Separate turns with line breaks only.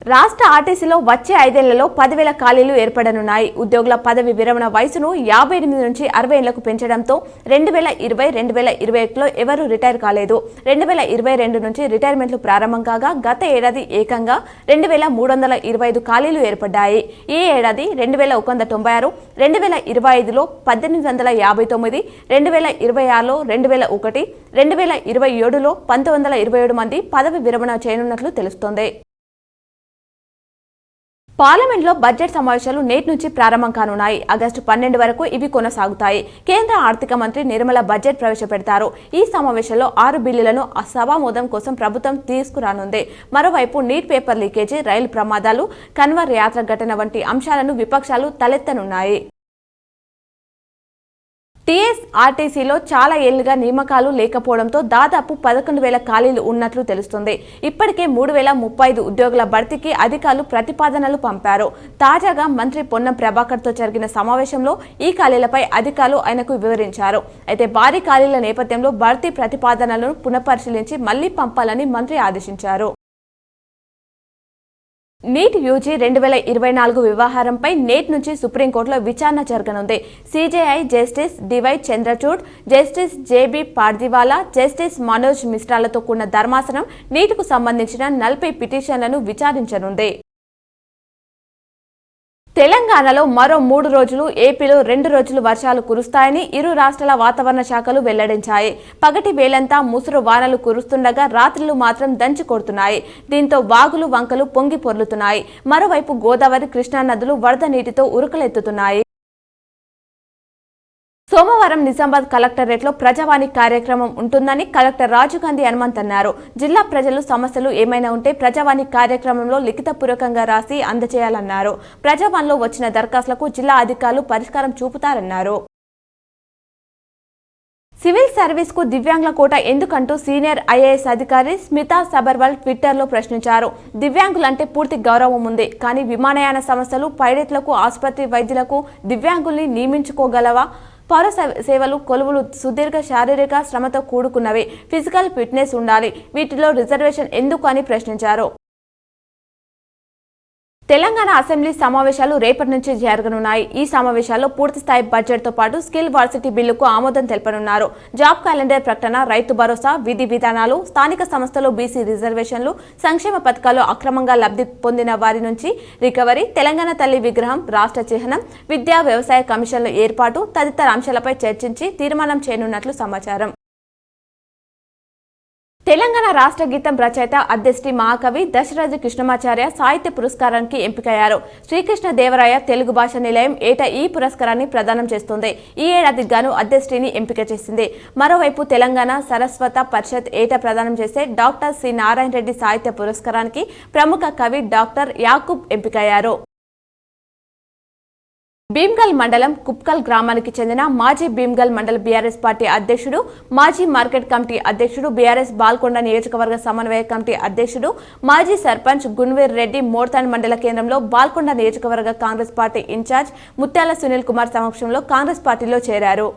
రాష్ట్ర ఆర్టీసీలో వచ్చే 5 ఏళ్లలో 10,000 ఖాళీలు ఏర్పడనున్నాయి. ఉద్యోగుల పదవి విరమణ వయసును 58 నుంచి 60 ఏళ్లకు పెంచడంతో 2020-2021లో ఎవరూ రిటైర్ కాలేదు. 2022 నుంచి రిటైర్మెంట్లు ప్రారంభం కాగా గత ఏడాది ఏకంగా 2,325 ఖాళీలు ఏర్పడ్డాయి. ఈ ఏడాది 2,196, 2025లో 1,859, 2026లో 2,001, 2027లో 1,927 మంది పదవి విరమణ చేయనున్నట్లు తెలుస్తోంది. పార్లమెంట్లో బడ్జెట్ సమావేశాలు నేటి నుంచి ప్రారంభం కానున్నాయి. ఆగస్టు 12 వరకు ఇవి కొనసాగుతాయి. కేంద్ర ఆర్థిక మంత్రి నిర్మల బడ్జెట్ ప్రవేశపెడతారు. ఈ సమావేశంలో 6 బిల్లులను సభామోదం కోసం ప్రభుత్వం తీసుకురానుంది. మరోవైపు నీట్ పేపర్ లీకేజీ, రైలు ప్రమాదాలు, కన్వర్ యాత్ర ఘటన వంటి అంశాలను విపక్షాలు తలెత్తనున్నాయి. టీఎస్ఆర్టీసీలో చాలా ఏళ్లుగా నియామకాలు లేకపోవడంతో దాదాపు 11,000 ఖాళీలు ఉన్నట్లు తెలుస్తుంది. ఇప్పటికే 3,035 ఉద్యోగుల భర్తీకి అధికారులు ప్రతిపాదనలు పంపారు. తాజాగా మంత్రి పొన్నం ప్రభాకర్తో జరిగిన సమావేశంలో ఈ ఖాళీలపై అధికారులు ఆయనకు వివరించారు. అయితే భారీ ఖాళీల నేపథ్యంలో భర్తీ ప్రతిపాదనలను పునఃపరిశీలించి మళ్లీ పంపాలని మంత్రి ఆదేశించారు. నీట్ యూజీ 2024 వ్యవహారంపై నేటి నుంచి సుప్రీంకోర్టులో విచారణ జరగనుంది. CJI justice DY Chandrachud, justice JB Pardiwala, justice Manoj మిశ్రాలతో కూడిన ధర్మాసనం నీట్కు సంబంధించిన 40 పిటిషన్లను విచారించనుంది. తెలంగాణలో మరో 3 రోజులు, ఏపీలో 2 రోజులు వర్షాలు కురుస్తాయని ఇరు రాష్ట్రాల వాతావరణ శాఖలు వెల్లడించాయి. పగటి వేళంతా ముసురు వానలు కురుస్తుండగా రాత్రులు మాత్రం దంచి కొడుతున్నాయి. దీంతో వాగులు, వంకలు పొంగి పొర్లుతున్నాయి. మరోవైపు గోదావరి, కృష్ణా నదులు వరద నీటితో ఉరుకులెత్తుతున్నాయి. సోమవారం నిజామాబాద్ కలెక్టరేట్లో ప్రజావాణి కార్యక్రమం ఉంటుందని కలెక్టర్ రాజీవ్ గాంధీ హనుమంత్ అన్నారు. జిల్లా ప్రజలు సమస్యలు ఏమైనా ఉంటే ప్రజావాణి కార్యక్రమంలో లిఖితపూర్వకంగా రాసి అందజేయాలన్నారు. ప్రజావాణిలో వచ్చిన దరఖాస్తులకు జిల్లా అధికారులు పరిష్కారం చూపుతారన్నారు. సివిల్ సర్వీస్ కు దివ్యాంగుల కోట ఎందుకంటూ సీనియర్ ఐఏఎస్ అధికారి స్మితా సబర్వాల్ ట్విట్టర్లో ప్రశ్నించారు. దివ్యాంగులంటే పూర్తి గౌరవం ఉంది, కానీ విమానయాన సంస్థలు, పైలట్లకు, ఆసుపత్రి వైద్యులకు దివ్యాంగుల్ని నియమించుకోగలవా? పౌర సేవలు, కొలువులు సుదీర్ఘ శారీరక శ్రమతో కూడుకున్నవి. ఫిజికల్ ఫిట్నెస్ ఉండాలి. వీటిలో రిజర్వేషన్ ఎందుకు అని ప్రశ్నించారు. తెలంగాణ అసెంబ్లీ సమావేశాలు రేపటి నుంచి జరగనున్నాయి. ఈ సమావేశాల్లో పూర్తిస్థాయి బడ్జెట్తో పాటు స్కిల్ వర్సిటీ బిల్లుకు ఆమోదం తెలపనున్నారు. జాబ్ క్యాలెండర్ ప్రకటన, రైతు భరోసా, విధి విధానాలు, స్థానిక సంస్థలు బీసీ రిజర్వేషన్లు, సంక్షేమ పథకాలు అక్రమంగా లబ్ధి పొందిన వారి నుంచి రికవరీ, తెలంగాణ తల్లి విగ్రహం, రాష్ట్ర చిహ్నం, విద్యా వ్యవసాయ కమిషన్ల ఏర్పాటు తదితర అంశాలపై చర్చించి తీర్మానం చేయనున్నట్లు సమాచారం. తెలంగాణ రాష్ట్ర గీతం రచయిత అద్దెశ్రీ మహాకవి దశరథి కృష్ణమాచార్య సాహిత్య పురస్కారానికి ఎంపికయ్యారు. శ్రీకృష్ణ దేవరాయ తెలుగు భాష నిలయం ఏటా ఈ పురస్కారాన్ని ప్రదానం చేస్తుంది. ఈ ఏడాదికి గాను అద్దెశ్రీని ఎంపిక చేసింది. మరోవైపు తెలంగాణ సరస్వత పరిషత్ ఏటా ప్రదానం చేసే డాక్టర్ సి నారాయణ రెడ్డి సాహిత్య పురస్కారానికి ప్రముఖ కవి డాక్టర్ యాకూబ్ ఎంపికయ్యారు. భీమ్గల్ మండలం కుప్కల్ గ్రామానికి చెందిన మాజీ భీమ్గల్ మండల బీఆర్ఎస్ పార్టీ అధ్యక్షుడు, మాజీ మార్కెట్ కమిటీ అధ్యక్షుడు, బీఆర్ఎస్ బాల్కొండ నియోజకవర్గ సమన్వయ కమిటీ అధ్యక్షుడు, మాజీ సర్పంచ్ గున్వీర్ రెడ్డి మోర్తాన్ మండల కేంద్రంలో బాల్కొండ నియోజకవర్గ కాంగ్రెస్ పార్టీ ఇన్ఛార్జ్ ముత్యాల సునీల్ కుమార్ సమక్షంలో కాంగ్రెస్ పార్టీలో చేరారు.